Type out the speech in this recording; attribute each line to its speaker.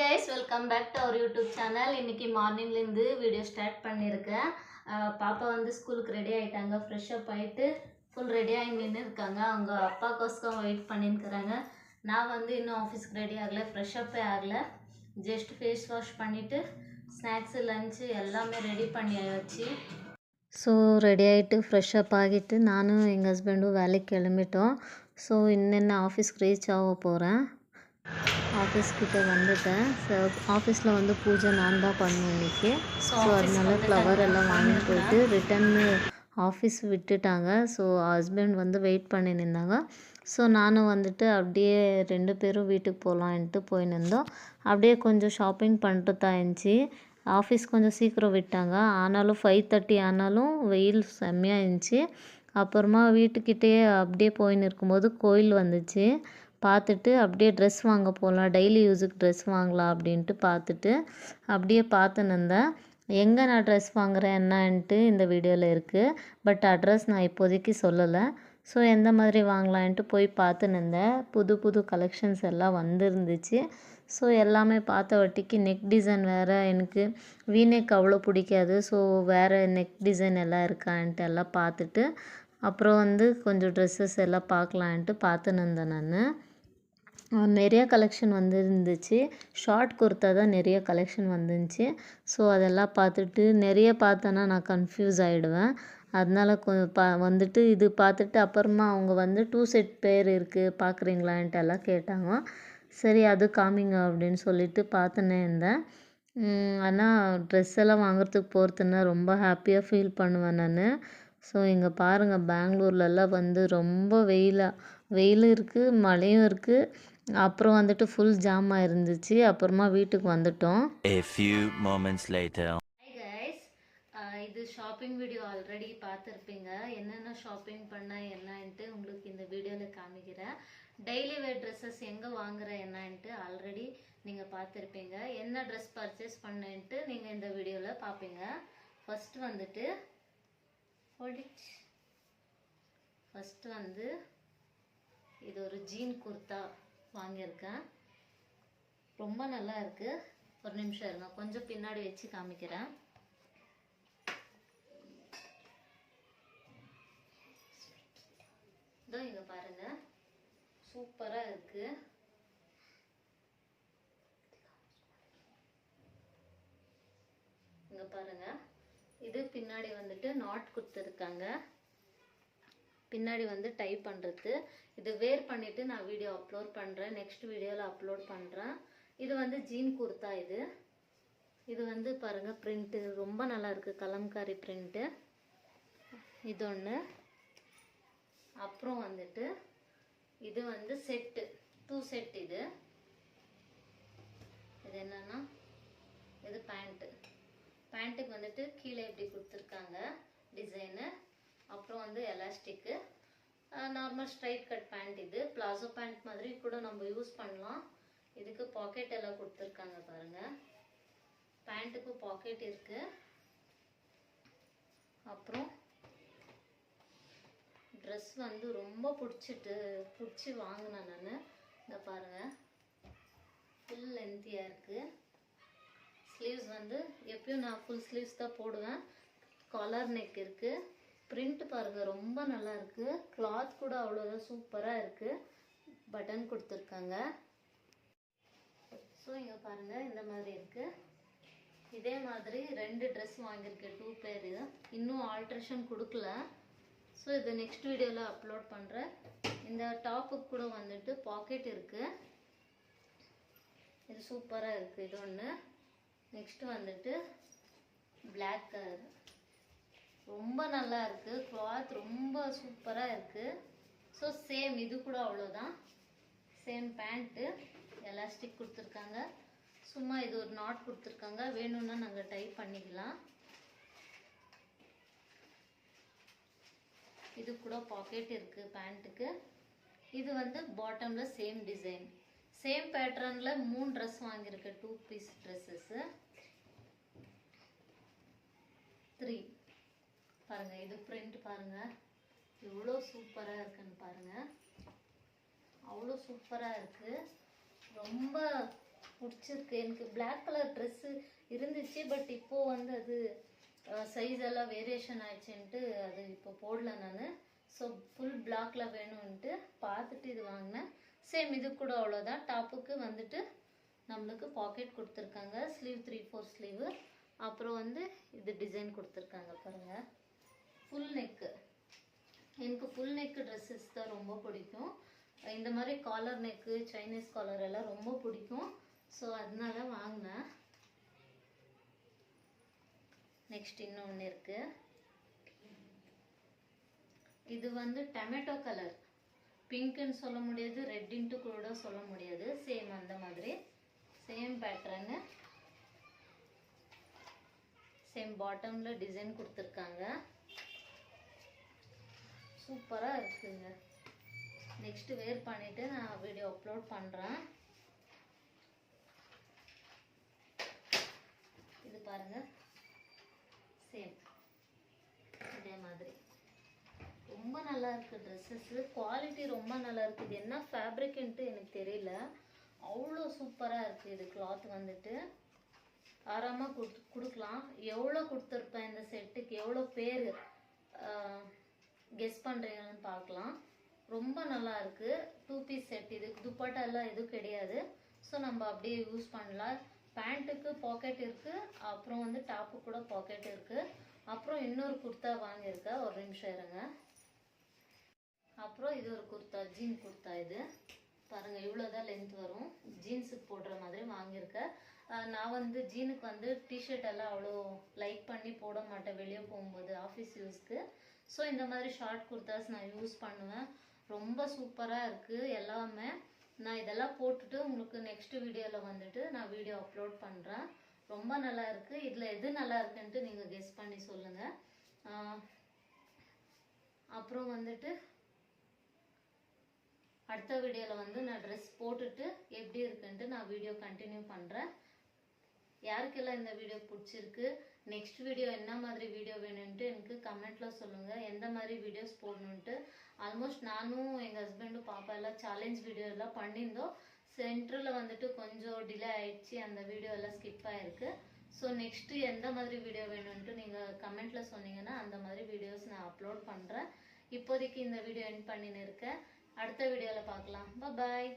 Speaker 1: guys, welcome back to our YouTube channel. இன்னைக்கு மார்னிங்லேருந்து video start பண்ணியிருக்கேன். பாப்பா வந்து ஸ்கூலுக்கு ரெடி ஆகிட்டாங்க. ஃப்ரெஷ்ஷப் ஆகிட்டு ஃபுல் ரெடியாகி நின்று இருக்காங்க. அவங்க அப்பாக்கோஸ்கம் வெயிட் பண்ணியிருக்கிறாங்க. நான் வந்து இன்னும் ஆஃபீஸ்க்கு ரெடி ஆகலை, ஃப்ரெஷ்ஷப்பே ஆகலை. ஜஸ்ட் ஃபேஸ் வாஷ் பண்ணிவிட்டு ஸ்நாக்ஸு லஞ்சு எல்லாமே ரெடி பண்ணியாச்சு. ஸோ ரெடி ஆகிட்டு ஃப்ரெஷ்ஷப் ஆகிட்டு நானும் எங்கள் ஹஸ்பண்டும் வேலைக்கு கிளம்பிட்டோம். ஸோ இன்னென்ன ஆஃபீஸ்க்கு ரீச் ஆக போகிறேன். ஆஃபீஸ்கிட்ட வந்துட்டேன். ஸோ ஆஃபீஸில் வந்து பூஜை நான் தான் பண்ணுவேன் இன்றைக்கி. ஸோ அதனால ஃப்ளவர் எல்லாம் வாங்கிட்டு போயிட்டு ரிட்டர்னு ஆஃபீஸ் விட்டுட்டாங்க. ஸோ ஹஸ்பண்ட் வந்து வெயிட் பண்ணி நின்றாங்க. ஸோ நானும் வந்துட்டு அப்படியே 2 பேரும் வீட்டுக்கு போகலான்ட்டு போயின்னு அப்படியே கொஞ்சம் ஷாப்பிங் பண்ணிட்டு தான் இருந்துச்சு. ஆஃபீஸ் கொஞ்சம் சீக்கிரம் விட்டாங்க. ஆனாலும் 5:30 ஆனாலும் வெயில் செம்மையாக இருந்துச்சு. அப்புறமா வீட்டுக்கிட்டேயே அப்படியே போயின்னு இருக்கும்போது கோயில் வந்துச்சு. பார்த்துட்டு அப்படியே ட்ரெஸ் வாங்க போகலாம், டெய்லி யூஸுக்கு ட்ரெஸ் வாங்கலாம் அப்படின்ட்டு பார்த்துட்டு அப்படியே பார்த்துன்னு இருந்தேன். எங்கே நான் ட்ரெஸ் வாங்குகிறேன் என்னன்ட்டு இந்த வீடியோவில் இருக்குது. பட் அட்ரஸ் நான் இப்போதைக்கு சொல்லலை. ஸோ எந்த மாதிரி வாங்கலான்ட்டு போய் பார்த்துன்னு இருந்தேன். புது புது கலெக்ஷன்ஸ் எல்லாம் வந்துருந்துச்சு. ஸோ எல்லாமே பார்த்த வட்டிக்கு நெக் டிசைன் வேறு எனக்கு வீநெக் அவ்வளோ பிடிக்காது. ஸோ வேறு நெக் டிசைன் எல்லாம் இருக்கான்ட்டு எல்லாம் பார்த்துட்டு அப்புறம் வந்து கொஞ்சம் ட்ரெஸ்ஸஸ் எல்லாம் பார்க்கலான்ட்டு பார்த்துன்னு இருந்தேன் நான். நிறைய கலெக்ஷன் வந்துருந்துச்சு. ஷார்ட் குர்த்தா தான் நிறைய கலெக்ஷன் வந்துருந்துச்சு. ஸோ அதெல்லாம் பார்த்துட்டு நிறைய பார்த்தேன்னா நான் கன்ஃப்யூஸ் ஆகிடுவேன். அதனால வந்துட்டு இது பார்த்துட்டு அப்புறமா அவங்க வந்து 2 செட் பேர் இருக்குது பார்க்குறீங்களான்ட்டு எல்லாம் கேட்டாங்க. சரி அது காமிங்க அப்படின்னு சொல்லிட்டு பார்த்துன்னே இருந்தேன். ஆனால் ட்ரெஸ் எல்லாம் வாங்குறதுக்கு போகிறதுன்னா ரொம்ப ஹாப்பியாக ஃபீல் பண்ணுவேன் நான். ஸோ இங்கே பாருங்கள், பெங்களூர்லலாம் வந்து ரொம்ப வெயிலும் இருக்குது, மழையும் இருக்குது. அப்புறம் வந்துட்டு ஃபுல் ஜாமாக இருந்துச்சு. அப்புறமா வீட்டுக்கு வந்துட்டோம்.
Speaker 2: A few moments later.
Speaker 1: Hi guys, இது ஷாப்பிங் வீடியோ ஆல்ரெடி பார்த்துருப்பீங்க. என்னென்ன ஷாப்பிங் பண்ணால் என்னன்ட்டு உங்களுக்கு இந்த வீடியோவில் காமிக்கிறேன். டெய்லி வேர் ட்ரெஸ்ஸஸ் எங்கே வாங்குகிறேன் என்னன்ட்டு ஆல்ரெடி நீங்கள் பார்த்துருப்பீங்க. என்ன ட்ரெஸ் பர்ச்சேஸ் பண்ணேன்ட்டு நீங்கள் இந்த வீடியோவில் பார்ப்பீங்க. ஃபஸ்ட்டு வந்துட்டு வந்து இது ஒரு ஜீன் குர்த்தா வாங்கியிருக்கேன். ரொம்ப நல்லா இருக்குது. ஒரு நிமிஷம் இருங்க, கொஞ்சம் பின்னாடி வச்சு காமிக்கிறேன். இதோ இங்கே பாருங்கள், சூப்பராக இருக்குது. இங்கே பாருங்கள், இது பின்னாடி வந்துட்டு நாட் கொடுத்துருக்காங்க. பின்னாடி வந்து டைப் பண்ணுறது. இது வேர் பண்ணிவிட்டு நான் வீடியோ அப்லோட் பண்ணுறேன். நெக்ஸ்ட் வீடியோவில் அப்லோட் பண்ணுறேன். இது வந்து ஜீன் குர்த்தா. இது வந்து பாருங்கள், பிரிண்ட்டு ரொம்ப நல்லா இருக்குது, கலம்காரி பிரிண்ட்டு. இது ஒன்று. அப்புறம் வந்துட்டு இது வந்து செட்டு 2 செட். இது என்னன்னா இது பேண்ட்டுக்கு வந்துட்டு கீழே இப்படி கொடுத்துருக்காங்க டிசைனு. அப்புறம் வந்து elastic normal straight cut pant. இது பிளாசோ பேண்ட் மாதிரி கூட நம்ம யூஸ் பண்ணலாம். இதுக்கு பாக்கெட் எல்லாம் கொடுத்துருக்காங்க பாருங்கள். பேண்ட்டுக்கு பாக்கெட் இருக்குது. அப்புறம் ட்ரெஸ் வந்து ரொம்ப பிடிச்சி வாங்கினேன் நான். இதை பாருங்கள், ஃபுல் லென்த்தியாக இருக்குது. ஸ்லீவ்ஸ் வந்து எப்பயும் நான் ஃபுல் ஸ்லீவ்ஸ் தான் போடுவேன். காலர் நெக் இருக்குது. பிரிண்ட் பாருங்கள், ரொம்ப நல்லா இருக்குது. கிளாத் கூட அவ்வளோதான் சூப்பராக இருக்குது. பட்டன் கொடுத்துருக்காங்க. ஸோ இங்கே பாருங்கள், இந்த மாதிரி இருக்குது. இதே மாதிரி 2 ட்ரெஸ் வாங்கியிருக்கேன், 2 பேர். இன்னும் ஆல்ட்ரேஷன் கொடுக்கல. ஸோ இது நெக்ஸ்ட் வீடியோவில் அப்லோட் பண்ணுறேன். இந்த டாப்புக்கு கூட வந்துட்டு பாக்கெட் இருக்குது. இது சூப்பராக இருக்குது. இது ஒன்று. நெக்ஸ்ட் வந்துட்டு பிளாக் கலர், ரொம்ப நல்லா இருக்குது. கிளாத் ரொம்ப சூப்பராக இருக்குது. ஸோ சேம் இது கூட அவ்வளோதான். சேம் பேண்ட்டு எலாஸ்டிக் கொடுத்துருக்காங்க. சும்மா இது ஒரு நாட் கொடுத்துருக்காங்க. வேணும்னா நாங்கள் டைப் பண்ணிக்கலாம். இது கூட பாக்கெட் இருக்குது பேண்ட்டுக்கு. இது வந்து பாட்டமில் சேம் டிசைன், சேம் பேட்டர்னில் 3 ட்ரெஸ் வாங்கியிருக்கேன். 2 பீஸ் ட்ரெஸ்ஸஸ்ஸு 3. பாருங்கள், இது பிரிண்ட் பாருங்கள் எவ்வளோ சூப்பராக இருக்குன்னு பாருங்கள். அவ்வளோ சூப்பராக இருக்குது. ரொம்ப பிடிச்சிருக்கு. எனக்கு பிளாக் கலர் ட்ரெஸ்ஸு இருந்துச்சு, பட் இப்போது வந்து அது சைஸ் எல்லாம் வேரியேஷன் ஆயிடுச்சுன்ட்டு அது இப்போ போடல நான். ஸோ ஃபுல் பிளாக்ல வேணும்ன்ட்டு பார்த்துட்டு இது வாங்கினேன். சேம் இது கூட அவ்வளோதான். டாப்புக்கு வந்துட்டு நம்மளுக்கு பாக்கெட் கொடுத்துருக்காங்க, ஸ்லீவ் 3/4 ஸ்லீவு. அப்புறம் வந்து இது டிசைன் கொடுத்துருக்காங்க பாருங்கள். ஃபுல் நெக்கு, எனக்கு ஃபுல் நெக்கு ட்ரெஸ்ஸஸ் தான் ரொம்ப பிடிக்கும். இந்த மாதிரி காலர் நெக்கு, சைனீஸ் காலர் எல்லாம் ரொம்ப பிடிக்கும். ஸோ அதனால வாங்கினேன். நெக்ஸ்ட் இன்னொன்று இருக்குது. இது வந்து டொமேட்டோ கலர், பிங்க்குன்னு சொல்ல முடியாது, ரெட்டின்ட்டு கூட சொல்ல முடியாது. சேம் அந்த மாதிரி சேம் பேட்டர்னு, சேம் பாட்டமில் டிசைன் கொடுத்துருக்காங்க. சூப்பராக இருக்குங்க. நெக்ஸ்ட்டு வேர் பண்ணிவிட்டு நான் வீடியோ அப்லோட் பண்ணுறேன். இது பாருங்கள், சேம் இதே மாதிரி ரொம்ப நல்லா இருக்குது ட்ரெஸ்ஸஸ்ஸு. குவாலிட்டி ரொம்ப நல்லா இருக்குது. இது என்ன ஃபேப்ரிக்ன்ட்டு எனக்கு தெரியல, அவ்வளோ சூப்பராக இருக்குது. இது கிளாத் வந்துட்டு ஆறாமல் கொடுக்கலாம். எவ்வளோ கொடுத்துருப்பேன் இந்த செட்டுக்கு, எவ்வளோ பேர் கெஸ் பண்ணுறீங்கன்னு பார்க்கலாம். ரொம்ப நல்லா இருக்குது. 2 பீஸ் செட். இது துப்பட்டா எல்லாம் எதுவும் கிடையாது. ஸோ நம்ம அப்படியே யூஸ் பண்ணலாம். பேண்ட்டுக்கு பாக்கெட் இருக்குது, அப்புறம் வந்து டாப்பு கூட பாக்கெட் இருக்குது. அப்புறம் இன்னொரு குர்த்தா வாங்கியிருக்கேன், ஒரு நிமிஷம் இருங்க. அப்புறம் இது ஒரு குர்த்தா, ஜீன் குர்த்தா. இது பாருங்கள், இவ்வளோதான் லென்த் வரும். ஜீன்ஸுக்கு போடுற மாதிரி வாங்கியிருக்கேன். நான் வந்து ஜீனுக்கு வந்து டிஷர்ட் எல்லாம் அவ்வளோ லைக் பண்ணி போட மாட்டேன் வெளியே போகும்போது, ஆஃபீஸ் யூஸ்க்கு. ஸோ இந்த மாதிரி ஷார்ட் குர்த்தாஸ் நான் யூஸ் பண்ணுவேன். ரொம்ப சூப்பராக இருக்குது எல்லாமே. நான் இதெல்லாம் போட்டுட்டு உங்களுக்கு நெக்ஸ்ட் வீடியோவில் வந்துட்டு நான் வீடியோ அப்லோட் பண்ணுறேன். ரொம்ப நல்லா இருக்குது. இதில் எது நல்லா இருக்குன்ட்டு நீங்கள் கெஸ் பண்ணி சொல்லுங்கள். அப்புறம் வந்துட்டு அடுத்த வீடியோவில் வந்து நான் ட்ரெஸ் போட்டுட்டு எப்படி இருக்குன்ட்டு நான் வீடியோ கண்டினியூ பண்ணுறேன். யாருக்கெல்லாம் இந்த வீடியோ பிடிச்சிருக்கு, நெக்ஸ்ட் வீடியோ என்ன மாதிரி வீடியோ வேணும்ன்ட்டு எனக்கு கமெண்ட்டில் சொல்லுங்கள். எந்த மாதிரி வீடியோஸ் போடணுன்ட்டு. ஆல்மோஸ்ட் நானும் எங்கள் ஹஸ்பண்டும் பாப்பா எல்லாம் சேலஞ்ச் வீடியோ எல்லாம் பண்ணியிருந்தோம். சென்டரில் வந்துட்டு கொஞ்சம் டிலே ஆயிடுச்சு, அந்த வீடியோ எல்லாம் ஸ்கிப் ஆகிருக்கு. ஸோ நெக்ஸ்ட்டு எந்த மாதிரி வீடியோ வேணும்ன்ட்டு நீங்கள் கமெண்ட்டில் சொன்னீங்கன்னா அந்த மாதிரி வீடியோஸ் நான் அப்லோட் பண்ணுறேன். இப்போதைக்கு இந்த வீடியோ எண்ட் பண்ணின்னு இருக்கேன். அடுத்த வீடியோவில் பார்க்கலாம். பாய்.